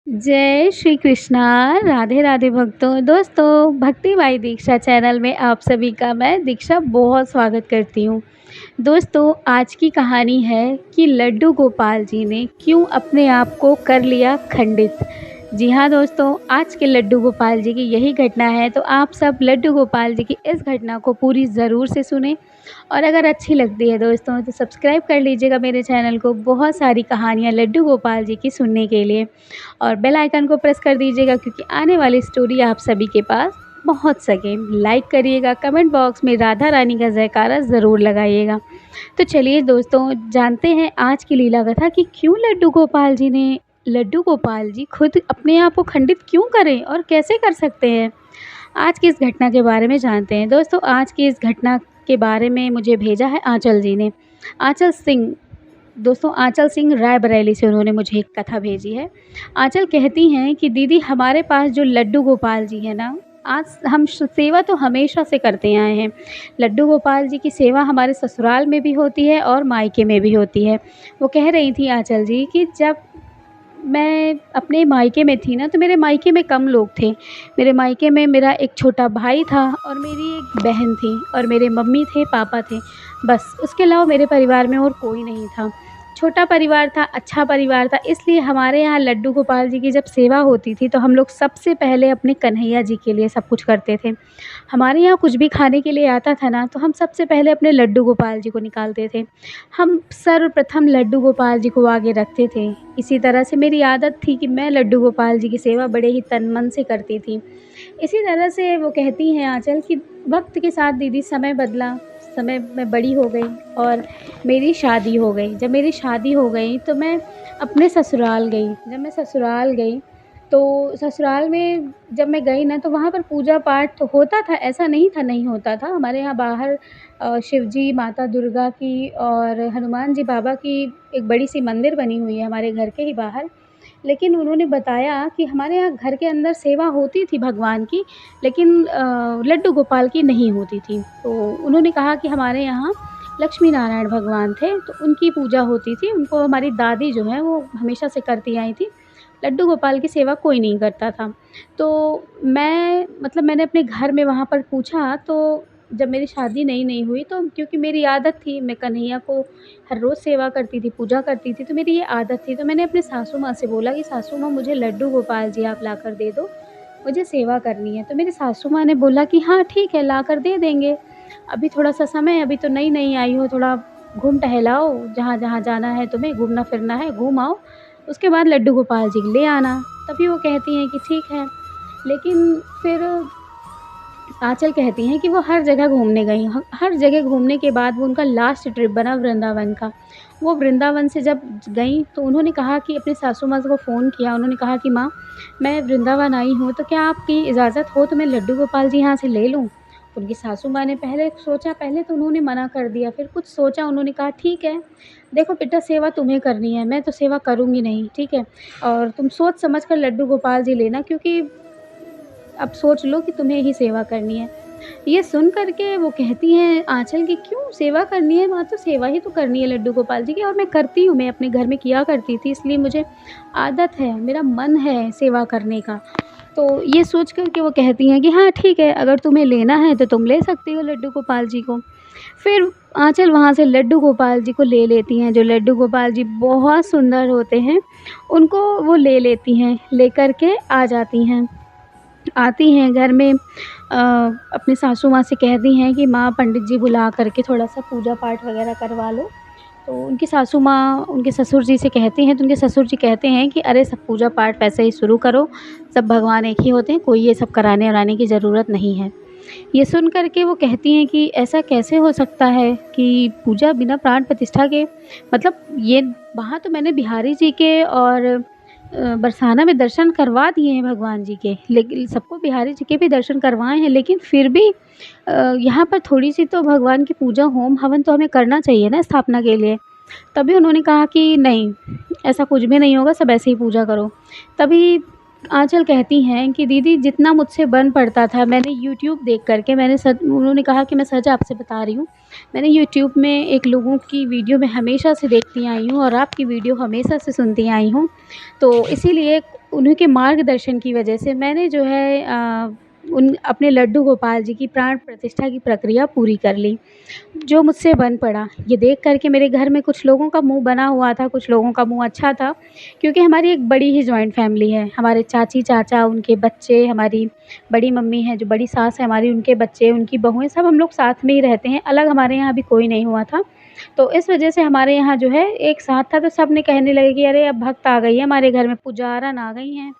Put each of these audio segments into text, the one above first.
जय श्री कृष्णा, राधे राधे भक्तों। दोस्तों, भक्ति माई दीक्षा चैनल में आप सभी का मैं दीक्षा बहुत स्वागत करती हूँ। दोस्तों, आज की कहानी है कि लड्डू गोपाल जी ने क्यों अपने आप को कर लिया खंडित। जी हाँ दोस्तों, आज के लड्डू गोपाल जी की यही घटना है, तो आप सब लड्डू गोपाल जी की इस घटना को पूरी ज़रूर से सुने और अगर अच्छी लगती है दोस्तों तो सब्सक्राइब कर लीजिएगा मेरे चैनल को बहुत सारी कहानियाँ लड्डू गोपाल जी की सुनने के लिए और बेल आइकन को प्रेस कर दीजिएगा क्योंकि आने वाली स्टोरी आप सभी के पास पहुंच सके। लाइक करिएगा, कमेंट बॉक्स में राधा रानी का जयकारा ज़रूर लगाइएगा। तो चलिए दोस्तों, जानते हैं आज की लीला कथा कि क्यों लड्डू गोपाल जी खुद अपने आप को खंडित क्यों करें और कैसे कर सकते हैं। आज की इस घटना के बारे में जानते हैं। दोस्तों, आज की इस घटना के बारे में मुझे भेजा है आंचल जी ने। आंचल सिंह, दोस्तों आंचल सिंह रायबरेली से उन्होंने मुझे एक कथा भेजी है। आंचल कहती हैं कि दीदी, हमारे पास जो लड्डू गोपाल जी हैं ना, आज हम सेवा तो हमेशा से करते आए हैं। लड्डू गोपाल जी की सेवा हमारे ससुराल में भी होती है और मायके में भी होती है। वो कह रही थी आंचल जी कि जब मैं अपने मायके में थी ना, तो मेरे मायके में कम लोग थे। मेरे मायके में मेरा एक छोटा भाई था और मेरी एक बहन थी और मेरे मम्मी थे, पापा थे, बस। उसके अलावा मेरे परिवार में और कोई नहीं था। छोटा परिवार था, अच्छा परिवार था, इसलिए हमारे यहाँ लड्डू गोपाल जी की जब सेवा होती थी तो हम लोग सबसे पहले अपने कन्हैया जी के लिए सब कुछ करते थे। हमारे यहाँ कुछ भी खाने के लिए आता था ना, तो हम सबसे पहले अपने लड्डू गोपाल जी को निकालते थे। हम सर्वप्रथम लड्डू गोपाल जी को आगे रखते थे। इसी तरह से मेरी आदत थी कि मैं लड्डू गोपाल जी की सेवा बड़े ही तन मन से करती थी। इसी तरह से वो कहती हैं आंचल कि वक्त के साथ दीदी समय बदला, समय में बड़ी हो गई और मेरी शादी हो गई। जब मेरी शादी हो गई तो मैं अपने ससुराल गई। जब मैं ससुराल गई तो ससुराल में जब मैं गई ना, तो वहाँ पर पूजा पाठ होता था, ऐसा नहीं था नहीं होता था। हमारे यहाँ बाहर शिव जी, माता दुर्गा की और हनुमान जी बाबा की एक बड़ी सी मंदिर बनी हुई है हमारे घर के ही बाहर। लेकिन उन्होंने बताया कि हमारे यहाँ घर के अंदर सेवा होती थी भगवान की, लेकिन लड्डू गोपाल की नहीं होती थी। तो उन्होंने कहा कि हमारे यहाँ लक्ष्मी नारायण भगवान थे, तो उनकी पूजा होती थी। उनको हमारी दादी जो है वो हमेशा से करती आई थी। लड्डू गोपाल की सेवा कोई नहीं करता था। तो मैंने अपने घर में वहाँ पर पूछा, तो जब मेरी शादी नई-नई हुई, तो क्योंकि मेरी आदत थी, मैं कन्हैया को हर रोज़ सेवा करती थी, पूजा करती थी, तो मेरी ये आदत थी। तो मैंने अपनी सासू माँ से बोला कि सासू माँ, मुझे लड्डू गोपाल जी आप लाकर दे दो, मुझे सेवा करनी है। तो मेरी सासू माँ ने बोला कि हाँ ठीक है, लाकर दे देंगे। अभी थोड़ा-सा समय, अभी तो नई-नई आई हो, थोड़ा घूम टहलाओ, जहाँ-जहाँ जाना है तुम्हें, घूमना-फिरना है, घूम आओ, उसके बाद लड्डू गोपाल जी ले आना। तभी वो कहती हैं कि ठीक है। लेकिन फिर आँचल कहती हैं कि वो हर जगह घूमने गईं। ह हर जगह घूमने के बाद वो उनका लास्ट ट्रिप बना वृंदावन का। वो वृंदावन से जब गईं तो उन्होंने कहा कि अपनी सासू माँ को फ़ोन किया। उन्होंने कहा कि माँ, मैं वृंदावन आई हूँ, तो क्या आपकी इजाज़त हो तो मैं लड्डू गोपाल जी यहाँ से ले लूँ? उनकी सासू माँ ने पहले सोचा, पहले तो उन्होंने मना कर दिया, फिर कुछ सोचा, उन्होंने कहा ठीक है, देखो बेटा, सेवा तुम्हें करनी है, मैं तो सेवा करूँगी नहीं, ठीक है? और तुम सोच समझ कर लड्डू गोपाल जी लेना, क्योंकि अब सोच लो कि तुम्हें ही सेवा करनी है। ये सुन कर के वो कहती हैं आँचल कि क्यों सेवा करनी है माँ, तो सेवा ही तो करनी है लड्डू गोपाल जी की, और मैं करती हूँ, मैं अपने घर में किया करती थी, इसलिए मुझे आदत है, मेरा मन है सेवा करने का। तो ये सोच कर के वो कहती हैं कि हाँ ठीक है, अगर तुम्हें लेना है तो तुम ले सकती हो लड्डू गोपाल जी को। फिर आँचल वहाँ से लड्डू गोपाल जी को ले लेती हैं। जो लड्डू गोपाल जी बहुत सुंदर होते हैं, उनको वो ले लेती हैं, लेकर के आ जाती हैं। आती हैं घर में, अपनी सासू माँ से कहती हैं कि माँ, पंडित जी बुला करके थोड़ा-सा पूजा पाठ वग़ैरह करवा लो। तो उनकी सासू माँ उनके ससुर जी से कहती हैं, तो उनके ससुर जी कहते हैं कि अरे सब पूजा पाठ वैसे ही शुरू करो, सब भगवान एक ही होते हैं, कोई ये सब कराने-वराने की ज़रूरत नहीं है। ये सुन कर के वो कहती हैं कि ऐसा कैसे हो सकता है कि पूजा बिना प्राण प्रतिष्ठा के, मतलब ये वहाँ तो मैंने बिहारी जी के और बरसाना में दर्शन करवा दिए हैं भगवान जी के, लेकिन सबको बिहारी जी के भी दर्शन करवाए हैं, लेकिन फिर भी यहाँ पर थोड़ी-सी तो भगवान की पूजा, होम हवन तो हमें करना चाहिए ना स्थापना के लिए। तभी उन्होंने कहा कि नहीं, ऐसा कुछ भी नहीं होगा, सब ऐसे ही पूजा करो। तभी आँचल कहती हैं कि दीदी, जितना मुझसे बन पड़ता था, मैंने यूट्यूब देख कर के, मैंने सच, उन्होंने कहा कि मैं सच आपसे बता रही हूँ, मैंने यूट्यूब में एक लोगों की वीडियो मैं हमेशा से देखती आई हूँ और आपकी वीडियो हमेशा से सुनती आई हूँ। तो इसीलिए उन्हीं के मार्गदर्शन की वजह से मैंने जो है उन अपने लड्डू गोपाल जी की प्राण प्रतिष्ठा की प्रक्रिया पूरी कर ली, जो मुझसे बन पड़ा। ये देख कर के मेरे घर में कुछ लोगों का मुँह बना हुआ था, कुछ लोगों का मुँह अच्छा था, क्योंकि हमारी एक बड़ी ही जॉइंट फैमिली है। हमारे चाची-चाचा, उनके बच्चे, हमारी बड़ी मम्मी हैं, जो बड़ी सास है हमारी, उनके बच्चे, उनकी बहुएँ, सब हम लोग साथ में ही रहते हैं। अलग हमारे यहाँ अभी कोई नहीं हुआ था। तो इस वजह से हमारे यहाँ जो है एक साथ था, तो सब ने कहने लगे कि अरे अब भक्त आ गई है हमारे घर में, पुजारन आ गई हैं।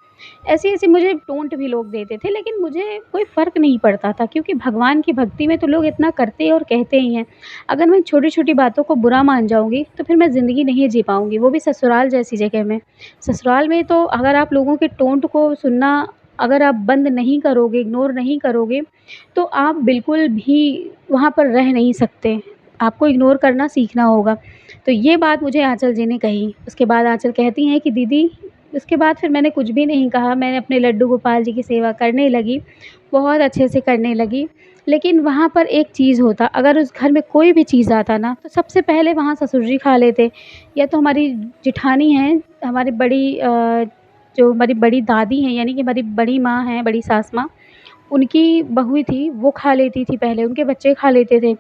ऐसी-ऐसी मुझे टोंट भी लोग देते थे, लेकिन मुझे कोई फ़र्क नहीं पड़ता था, क्योंकि भगवान की भक्ति में तो लोग इतना करते और कहते ही हैं। अगर मैं छोटी-छोटी बातों को बुरा मान जाऊँगी, तो फिर मैं ज़िंदगी नहीं जी पाऊँगी, वो भी ससुराल जैसी जगह में। ससुराल में तो अगर आप लोगों के टोंट को सुनना अगर आप बंद नहीं करोगे, इग्नोर नहीं करोगे, तो आप बिल्कुल भी वहाँ पर रह नहीं सकते। आपको इग्नोर करना सीखना होगा। तो ये बात मुझे आँचल जी ने कही। उसके बाद आँचल कहती हैं कि दीदी, उसके बाद फिर मैंने कुछ भी नहीं कहा, मैंने अपने लड्डू गोपाल जी की सेवा करने लगी, बहुत अच्छे से करने लगी। लेकिन वहाँ पर एक चीज़ होता, अगर उस घर में कोई भी चीज़ आता ना, तो सबसे पहले वहाँ ससुर जी खा लेते, या तो हमारी जेठानी हैं, हमारी जो हमारी बड़ी दादी हैं, यानी कि हमारी बड़ी माँ हैं, बड़ी सास माँ, उनकी बहू थी, वो खा लेती थी पहले, उनके बच्चे खा लेते थे।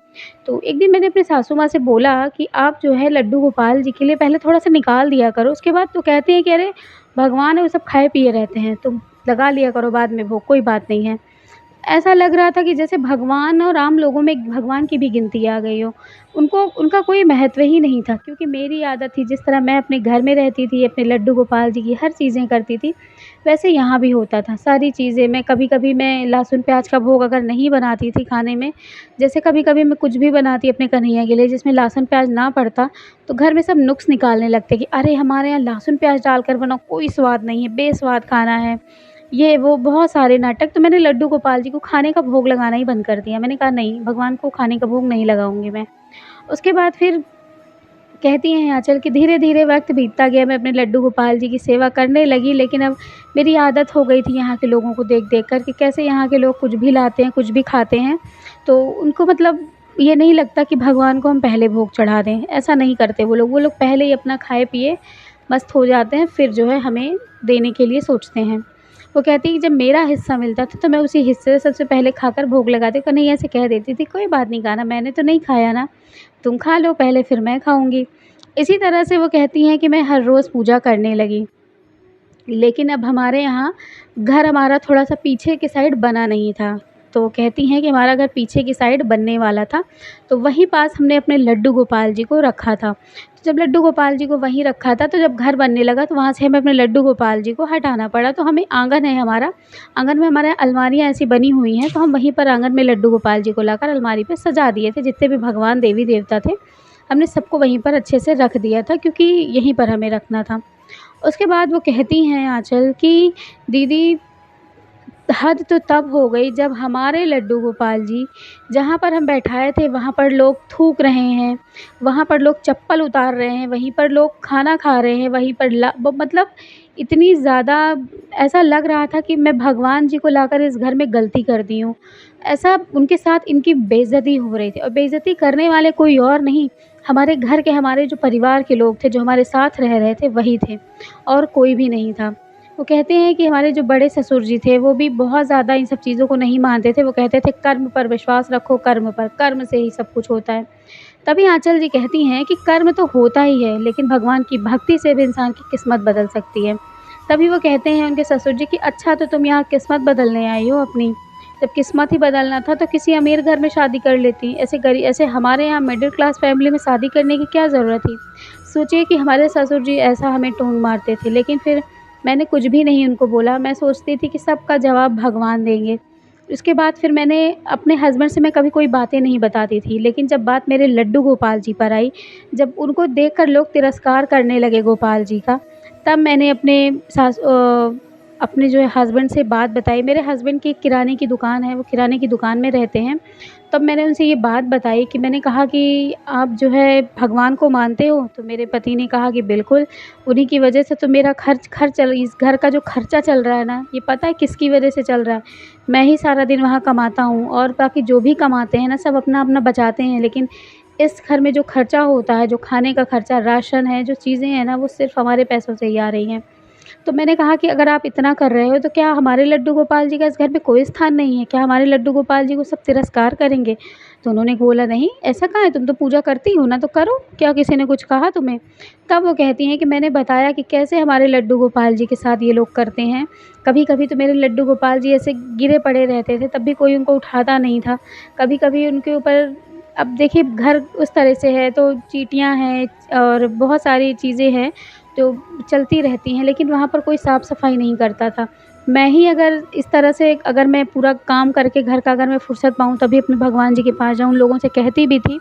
तो एक दिन मैंने अपनी सासू माँ से बोला कि आप जो है लड्डू गोपाल जी के लिए पहले थोड़ा-सा निकाल दिया करो, उसके बाद तो कहते हैं कि अरे भगवान है, वो सब खाए पिए रहते हैं, तुम लगा लिया करो बाद में भोग, कोई बात नहीं है। ऐसा लग रहा था कि जैसे भगवान और आम लोगों में भगवान की भी गिनती आ गई हो। उनको उनका कोई महत्व ही नहीं था, क्योंकि मेरी आदत थी, जिस तरह मैं अपने घर में रहती थी, अपने लड्डू गोपाल जी की हर चीज़ें करती थी, वैसे यहाँ भी होता था। सारी चीज़ें मैं कभी-कभी मैं लहसुन प्याज का भोग अगर नहीं बनाती थी खाने में, जैसे कभी-कभी मैं कुछ भी बनाती अपने कन्हैया के लिए जिसमें लहसुन प्याज ना पड़ता, तो घर में सब नुक्स निकालने लगते कि अरे! हमारे यहाँ लहसुन प्याज डालकर बनाओ, कोई स्वाद नहीं है, बेस्वाद खाना है। ये वो बहुत सारे नाटक, तो मैंने लड्डू गोपाल जी को खाने का भोग लगाना ही बंद कर दिया। मैंने कहा नहीं, भगवान को खाने का भोग नहीं लगाऊँगी मैं। उसके बाद फिर कहती हैं आँचल कि धीरे-धीरे वक़्त बीतता गया, मैं अपने लड्डू गोपाल जी की सेवा करने लगी, लेकिन अब मेरी आदत हो गई थी यहाँ के लोगों को देख-देख कर कि कैसे यहाँ के लोग कुछ भी लाते हैं, कुछ भी खाते हैं, तो उनको मतलब ये नहीं लगता कि भगवान को हम पहले भोग चढ़ा दें, ऐसा नहीं करते वो लोग। वो लोग पहले ही अपना खाए-पिए मस्त हो जाते हैं, फिर जो है हमें देने के लिए सोचते हैं। वो कहती है कि जब मेरा हिस्सा मिलता था, तो मैं उसी हिस्से से सबसे पहले खाकर भोग लगाती, कन्हैया ऐसे कह देती थी, "कोई बात नहीं कान्हा, मैंने तो नहीं खाया ना, तुम खा लो पहले फिर मैं खाऊँगी।" इसी तरह से वो कहती हैं कि मैं हर रोज़ पूजा करने लगी। लेकिन अब हमारे यहाँ घर हमारा थोड़ा-सा पीछे की साइड बना नहीं था। तो वो कहती हैं कि हमारा घर पीछे की साइड बनने वाला था, तो वहीं पास हमने अपने लड्डू गोपाल जी को रखा था। तो जब लड्डू गोपाल जी को वहीं रखा था, तो जब घर बनने लगा तो वहाँ से हमें अपने लड्डू गोपाल जी को हटाना पड़ा। तो हमें आँगन है हमारा, आँगन में हमारे अलमारियाँ ऐसी बनी हुई हैं, तो हम वहीं पर आँगन में लड्डू गोपाल जी को लाकर अलमारी पे सजा दिए थे। जितने भी भगवान, देवी-देवता थे, हमने सबको वहीं पर अच्छे से रख दिया था, क्योंकि यहीं पर हमें रखना था। उसके बाद वो कहती हैं आँचल कि दीदी, हद तो तब हो गई जब हमारे लड्डू गोपाल जी जहाँ पर हम बैठाए थे वहाँ पर लोग थूक रहे हैं, वहाँ पर लोग चप्पल उतार रहे हैं, वहीं पर लोग खाना खा रहे हैं, वहीं पर मतलब इतनी ज़्यादा ऐसा लग रहा था कि मैं भगवान जी को लाकर इस घर में गलती कर दी हूँ। ऐसा उनके साथ इनकी बेइज़्ज़ती हो रही थी, और बेइज़्ज़ती करने वाले कोई और नहीं, हमारे घर के, हमारे जो परिवार के लोग थे, जो हमारे साथ रह रहे थे, वही थे, और कोई भी नहीं था। वो कहते हैं कि हमारे जो बड़े ससुर जी थे, वो भी बहुत ज़्यादा इन सब चीज़ों को नहीं मानते थे। वो कहते थे कर्म पर विश्वास रखो, कर्म पर, कर्म से ही सब कुछ होता है। तभी आँचल जी कहती हैं कि कर्म तो होता ही है, लेकिन भगवान की भक्ति से भी इंसान की किस्मत बदल सकती है। तभी वो कहते हैं उनके ससुर जी कि अच्छा, तो तुम यहाँ किस्मत बदलने आई हो अपनी, जब किस्मत ही बदलना था तो किसी अमीर घर में शादी कर लेती। ऐसे हमारे यहाँ मिडिल क्लास फैमिली में शादी करने की क्या ज़रूरत थी। सोचिए कि हमारे ससुर जी ऐसा हमें टोंट मारते थे, लेकिन फिर मैंने कुछ भी नहीं उनको बोला। मैं सोचती थी कि सबका जवाब भगवान देंगे। उसके बाद फिर मैंने अपने हस्बैंड से मैं कभी कोई बातें नहीं बताती थी, लेकिन जब बात मेरे लड्डू गोपाल जी पर आई, जब उनको देखकर लोग तिरस्कार करने लगे गोपाल जी का, तब मैंने अपने जो है हस्बैंड से बात बताई। मेरे हस्बैंड की किराने की दुकान है, वो किराने की दुकान में रहते हैं। तब मैंने उनसे ये बात बताई कि मैंने कहा कि आप जो है भगवान को मानते हो? तो मेरे पति ने कहा कि बिल्कुल, उन्हीं की वजह से तो मेरा इस घर का जो खर्चा चल रहा है ना, ये पता है किसकी वजह से चल रहा है? मैं ही सारा दिन वहाँ कमाता हूँ, और बाकी जो भी कमाते हैं ना, सब अपना-अपना बचाते हैं, लेकिन इस घर में जो खर्चा होता है, जो खाने का खर्चा, राशन है, जो चीज़ें हैं ना, वो सिर्फ़ हमारे पैसों से ही आ रही हैं। तो मैंने कहा कि अगर आप इतना कर रहे हो तो क्या हमारे लड्डू गोपाल जी का इस घर में कोई स्थान नहीं है? क्या हमारे लड्डू गोपाल जी को सब तिरस्कार करेंगे? तो उन्होंने बोला नहीं ऐसा कहाँ है, तुम तो पूजा करती हो ना, तो करो, क्या किसी ने कुछ कहा तुम्हें? तब वो कहती हैं कि मैंने बताया कि कैसे हमारे लड्डू गोपाल जी के साथ ये लोग करते हैं। कभी-कभी तो मेरे लड्डू गोपाल जी ऐसे गिरे पड़े रहते थे, तब भी कोई उनको उठाता नहीं था। कभी-कभी उनके ऊपर, अब देखिए घर उस तरह से है तो चींटियाँ हैं और बहुत सारी चीज़ें हैं जो चलती रहती हैं, लेकिन वहाँ पर कोई साफ-सफाई नहीं करता था। मैं ही अगर इस तरह से, अगर मैं पूरा काम करके घर का अगर मैं फुर्सत पाऊँ तभी अपने भगवान जी के पास जाऊँ, लोगों से कहती भी थी,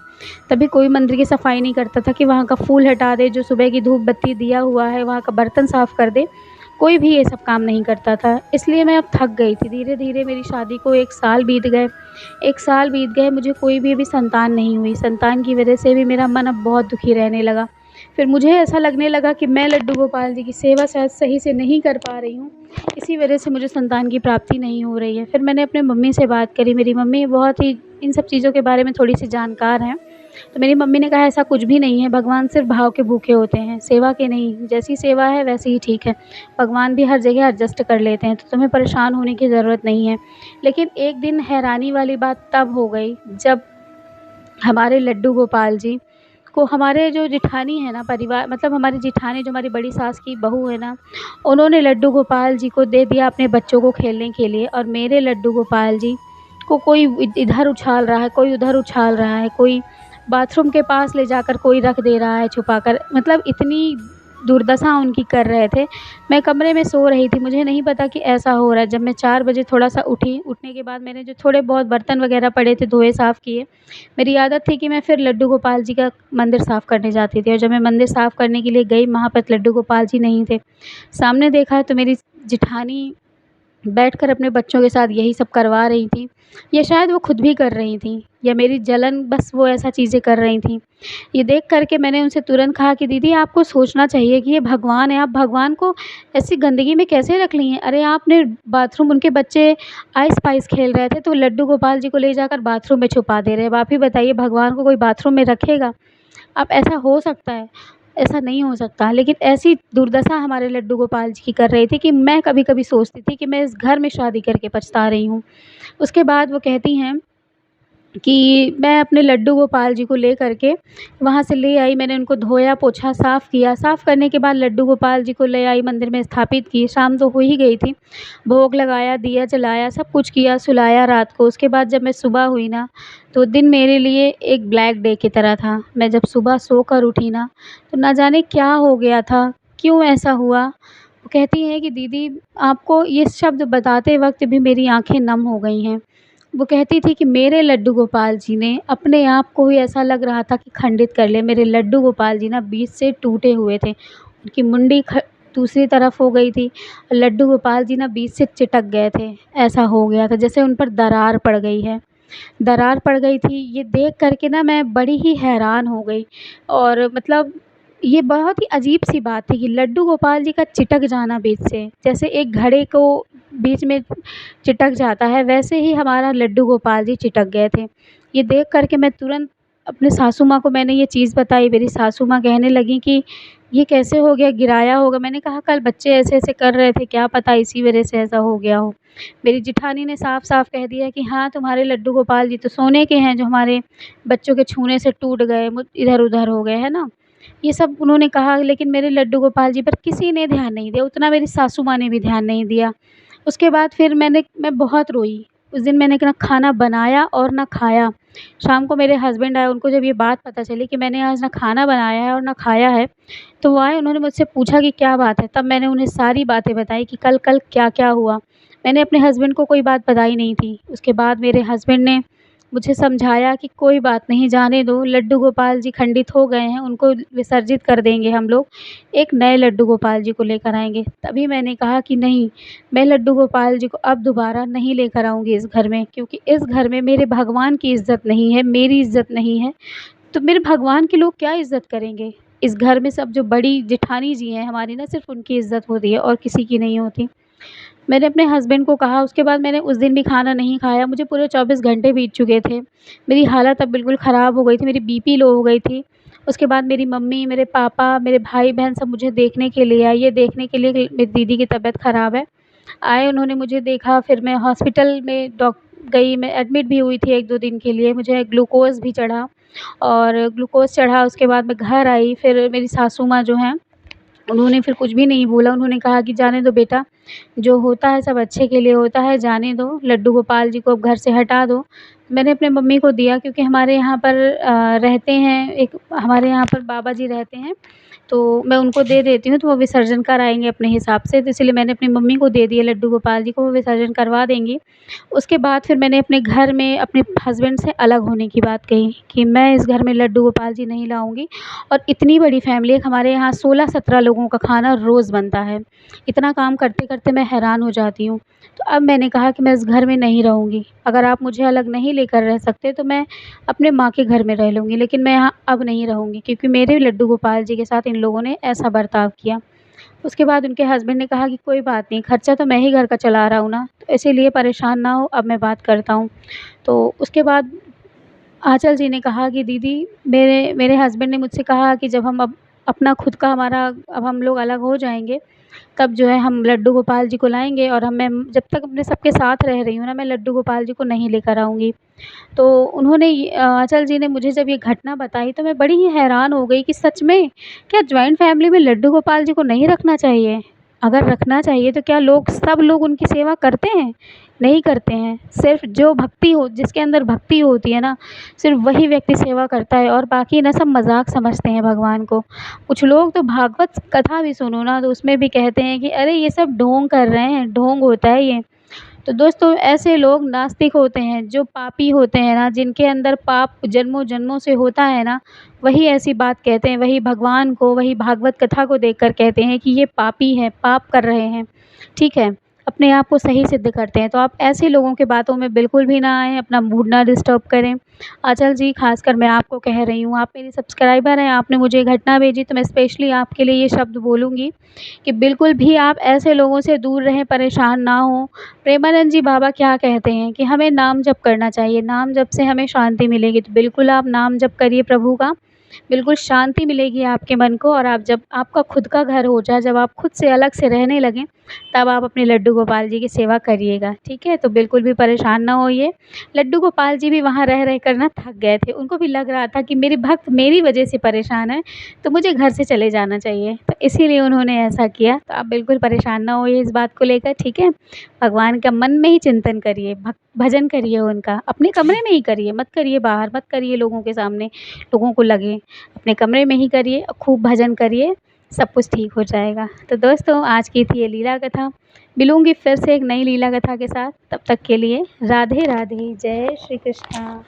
तभी कोई मंदिर की सफाई नहीं करता था कि वहाँ का फूल हटा दे, जो सुबह की धूप बत्ती दिया हुआ है, वहाँ का बर्तन साफ़ कर दे, कोई भी ये सब काम नहीं करता था। इसलिए मैं अब थक गई थी। धीरे-धीरे मेरी शादी को 1 साल बीत गए। 1 साल बीत गए, मुझे कोई भी अभी संतान नहीं हुई। संतान की वजह से भी मेरा मन अब बहुत दुखी रहने लगा। फिर मुझे ऐसा लगने लगा कि मैं लड्डू गोपाल जी की सेवा शायद सही से नहीं कर पा रही हूँ, इसी वजह से मुझे संतान की प्राप्ति नहीं हो रही है। फिर मैंने अपने मम्मी से बात करी, मेरी मम्मी बहुत ही इन सब चीज़ों के बारे में थोड़ी-सी जानकार हैं। तो मेरी मम्मी ने कहा ऐसा कुछ भी नहीं है, भगवान सिर्फ़ भाव के भूखे होते हैं, सेवा के नहीं। जैसी सेवा है वैसे ही ठीक है। भगवान भी हर जगह एडजस्ट कर लेते हैं, तो तुम्हें परेशान होने की ज़रूरत नहीं है। लेकिन एक दिन हैरानी वाली बात तब हो गई जब हमारे लड्डू गोपाल जी को, हमारे जो जेठानी है ना, परिवार मतलब हमारी जेठानी जो हमारी बड़ी सास की बहू है ना, उन्होंने लड्डू गोपाल जी को दे दिया अपने बच्चों को खेलने के लिए, और मेरे लड्डू गोपाल जी को कोई इधर उछाल रहा है, कोई उधर उछाल रहा है, कोई बाथरूम के पास ले जाकर कोई रख दे रहा है छुपाकर, मतलब इतनी दुर्दशा उनकी कर रहे थे। मैं कमरे में सो रही थी, मुझे नहीं पता कि ऐसा हो रहा है। जब मैं 4 बजे थोड़ा-सा उठी, उठने के बाद मैंने जो थोड़े बहुत बर्तन वग़ैरह पड़े थे धोए, साफ़ किए। मेरी आदत थी कि मैं फिर लड्डू गोपाल जी का मंदिर साफ़ करने जाती थी, और जब मैं मंदिर साफ़ करने के लिए गई, वहाँ पर लड्डू गोपाल जी नहीं थे। सामने देखा तो मेरी जेठानी बैठकर अपने बच्चों के साथ यही सब करवा रही थीं, या शायद वो खुद भी कर रही थीं, या मेरी जलन बस वो ऐसा चीज़ें कर रही थीं। ये देख कर के मैंने उनसे तुरंत कहा कि दीदी आपको सोचना चाहिए कि ये भगवान है, आप भगवान को ऐसी गंदगी में कैसे रख ली हैं? अरे आपने बाथरूम, उनके बच्चे आइस-पाइस खेल रहे थे तो लड्डू गोपाल जी को ले जाकर बाथरूम में छुपा दे रहे हैं। अब आप ही बताइए, भगवान को कोई बाथरूम में रखेगा? अब ऐसा हो सकता है? ऐसा नहीं हो सकता। लेकिन ऐसी दुर्दशा हमारे लड्डू गोपाल जी की कर रहे थे कि मैं कभी-कभी सोचती थी कि मैं इस घर में शादी करके पछता रही हूँ। उसके बाद वो कहती हैं कि मैं अपने लड्डू गोपाल जी को ले कर के वहाँ से ले आई, मैंने उनको धोया, पोंछा, साफ़ किया। साफ़ करने के बाद लड्डू गोपाल जी को ले आई, मंदिर में स्थापित किए। शाम तो हो ही गई थी। भोग लगाया, दिया जलाया, सब कुछ किया, सुलाया रात को। उसके बाद जब मैं सुबह हुई ना, तो दिन मेरे लिए एक ब्लैक डे की तरह था। मैं जब सुबह सोकर उठी ना, तो ना जाने क्या हो गया था, क्यों ऐसा हुआ? वो कहती हैं कि दीदी आपको ये शब्द बताते वक़्त भी मेरी आँखें नम हो गई हैं। वो कहती थी कि मेरे लड्डू गोपाल जी ने अपने आप को ही ऐसा लग रहा था कि खंडित कर ले। मेरे लड्डू गोपाल जी ना बीच से टूटे हुए थे। उनकी मुंडी दूसरी तरफ हो गई थी। लड्डू गोपाल जी ना बीच से चिटक गए थे। ऐसा हो गया था जैसे उन पर दरार पड़ गई है। दरार पड़ गई थी, ये देख कर के ना मैं बड़ी ही हैरान हो गई, और मतलब ये बहुत ही अजीब-सी बात थी कि लड्डू गोपाल जी का चिटक जाना बीच से, जैसे एक घड़े को बीच में चिटक जाता है, वैसे ही हमारा लड्डू गोपाल जी चिटक गए थे। ये देख कर के मैं तुरंत अपने सासू माँ को मैंने ये चीज़ बताई। मेरी सासू माँ कहने लगीं कि ये कैसे हो गया, गिराया होगा। मैंने कहा कल बच्चे ऐसे-ऐसे कर रहे थे, क्या पता इसी वजह से ऐसा हो गया हो। मेरी जेठानी ने साफ-साफ कह दिया कि हाँ, तुम्हारे लड्डू गोपाल जी तो सोने के हैं, जो हमारे बच्चों के छूने से टूट गए, इधर-उधर हो गए, है ना? ये सब उन्होंने कहा, लेकिन मेरे लड्डू गोपाल जी पर किसी ने ध्यान नहीं दिया, उतना मेरी सासू माँ ने भी ध्यान नहीं दिया। उसके बाद फिर मैं बहुत रोई। उस दिन मैंने ना खाना बनाया और ना खाया। शाम को मेरे हस्बैंड आए, उनको जब ये बात पता चली कि मैंने आज ना खाना बनाया है और ना खाया है, तो वो आए, उन्होंने मुझसे पूछा कि क्या बात है? तब मैंने उन्हें सारी बातें बताई कि कल क्या-क्या हुआ। मैंने अपने हस्बैंड को कोई बात बताई नहीं थी। उसके बाद मेरे हस्बैंड ने मुझे समझाया कि कोई बात नहीं, जाने दो, लड्डू गोपाल जी खंडित हो गए हैं, उनको विसर्जित कर देंगे हम लोग, एक नए लड्डू गोपाल जी को लेकर आएँगे। तभी मैंने कहा कि नहीं, मैं लड्डू गोपाल जी को अब दोबारा नहीं लेकर आऊँगी इस घर में, क्योंकि इस घर में मेरे भगवान की इज़्ज़त नहीं है, मेरी इज़्ज़त नहीं है, तो मेरे भगवान की लोग क्या इज़्ज़त करेंगे? इस घर में सब जो बड़ी जेठानी जी हैं हमारी ना, सिर्फ़ उनकी इज़्ज़त होती है और किसी की नहीं होती। मैंने अपने हस्बैंड को कहा, उसके बाद मैंने उस दिन भी खाना नहीं खाया। मुझे पूरे 24 घंटे बीत चुके थे। मेरी हालत अब बिल्कुल ख़राब हो गई थी, मेरी बीपी लो हो गई थी, उसके बाद मेरी मम्मी, मेरे पापा, मेरे भाई-बहन सब मुझे देखने के लिए आए, ये देखने के लिए कि मेरी दीदी की तबीयत ख़राब है। आए, उन्होंने मुझे देखा, फिर मैं हॉस्पिटल में गई, मैं एडमिट भी हुई थी 1-2 दिन के लिए, मुझे ग्लूकोज़ भी चढ़ा और ग्लूकोज़ चढ़ा, उसके बाद मैं घर आई, फिर मेरी सासू माँ जो हैं, उन्होंने फिर कुछ भी नहीं बोला, उन्होंने कहा कि जाने दो बेटा, जो होता है सब अच्छे के लिए होता है, जाने दो, लड्डू गोपाल जी को अब घर से हटा दो। मैंने अपने मम्मी को दिया क्योंकि हमारे यहाँ पर रहते हैं, एक हमारे यहाँ पर बाबा जी रहते हैं, तो मैं उनको दे देती हूँ, तो वो विसर्जन कराएँगे अपने हिसाब से, तो इसलिए मैंने अपनी मम्मी को दे दिए लड्डू गोपाल जी को, वो विसर्जन करवा देंगी। उसके बाद फिर मैंने अपने घर में अपने हस्बैंड से अलग होने की बात कही कि मैं इस घर में लड्डू गोपाल जी नहीं लाऊँगी और इतनी बड़ी फैमिली है, हमारे यहाँ 16-17 लोगों का खाना रोज़ बनता है। इतना काम करते-करते मैं हैरान हो जाती हूँ। तो अब मैंने कहा कि मैं इस घर में नहीं रहूँगी। अगर आप मुझे अलग नहीं लेकर रह सकते तो मैं अपने माँ के घर में रह लूँगी, लेकिन मैं यहाँ अब नहीं रहूँगी क्योंकि मेरे लड्डू गोपाल जी के साथ इन लोगों ने ऐसा बर्ताव किया। उसके बाद उनके हस्बैंड ने कहा कि कोई बात नहीं, खर्चा तो मैं ही घर का चला रहा हूँ ना, तो इसीलिए परेशान ना हो, अब मैं बात करता हूँ। तो उसके बाद आँचल जी ने कहा कि दीदी, मेरे मेरे हस्बैंड ने मुझसे कहा कि जब हम अब अपना खुद का हमारा अब हम लोग अलग हो जाएँगे, तब जो है हम लड्डू गोपाल जी को लाएँगे और हम मैं जब तक अपने सबके साथ रह रही हूँ ना, मैं लड्डू गोपाल जी को नहीं लेकर आऊँगी। तो उन्होंने आँचल जी ने मुझे जब ये घटना बताई तो मैं बड़ी ही हैरान हो गई कि सच में, क्या जॉइंट फैमिली में लड्डू गोपाल जी को नहीं रखना चाहिए? अगर रखना चाहिए तो क्या सब लोग उनकी सेवा करते हैं? नहीं करते हैं। सिर्फ़ जो भक्ति हो जिसके अंदर भक्ति होती है ना, सिर्फ़ वही व्यक्ति सेवा करता है और बाकी ना सब मज़ाक समझते हैं भगवान को। कुछ लोग तो भागवत कथा भी सुनो ना तो उसमें भी कहते हैं कि अरे ये सब ढोंग कर रहे हैं, ढोंग होता है ये। तो दोस्तों ऐसे लोग नास्तिक होते हैं, जो पापी होते हैं ना, जिनके अंदर पाप जन्मों-जन्मों से होता है ना, वही ऐसी बात कहते हैं, वही भगवान को, वही भागवत कथा को देखकर कहते हैं कि ये पापी हैं, पाप कर रहे हैं, ठीक है? अपने आप को सही सिद्ध करते हैं। तो आप ऐसे लोगों की बातों में बिल्कुल भी ना आएँ, अपना मूड ना डिस्टर्ब करें। आँचल जी, ख़ासकर मैं आपको कह रही हूँ, आप मेरी सब्सक्राइबर हैं, आपने मुझे ये घटना भेजी तो मैं स्पेशली आपके लिए ये शब्द बोलूँगी कि बिल्कुल भी आप ऐसे लोगों से दूर रहें, परेशान ना हों। प्रेमानंद जी बाबा क्या कहते हैं कि हमें नाम जप करना चाहिए, नाम जप से हमें शांति मिलेगी, तो बिल्कुल आप नाम जप करिए प्रभु का, बिल्कुल शांति मिलेगी आपके मन को और आप जब आपका खुद का घर हो जाए, जब आप खुद से अलग से रहने लगें, तब आप अपने लड्डू गोपाल जी की सेवा करिएगा, ठीक है? तो बिल्कुल भी परेशान ना होइए। लड्डू गोपाल जी भी वहाँ रह कर ना थक गए थे, उनको भी लग रहा था कि मेरे भक्त मेरी वजह से परेशान हैं, तो मुझे घर से चले जाना चाहिए, तो इसीलिए उन्होंने ऐसा किया। तो आप बिल्कुल परेशान ना होइए इस बात को लेकर, ठीक है? भगवान का मन में ही चिंतन करिए, भजन करिए उनका, अपने कमरे में ही करिए, मत करिए बाहर, मत करिए लोगों के सामने, लोगों को लगे। अपने कमरे में ही करिए और खूब भजन करिए, सब कुछ ठीक हो जाएगा। तो दोस्तों आज की थी ये लीला कथा। मिलूँगी फिर से एक नई लीला कथा के साथ, तब तक के लिए राधे राधे, जय श्री कृष्णा।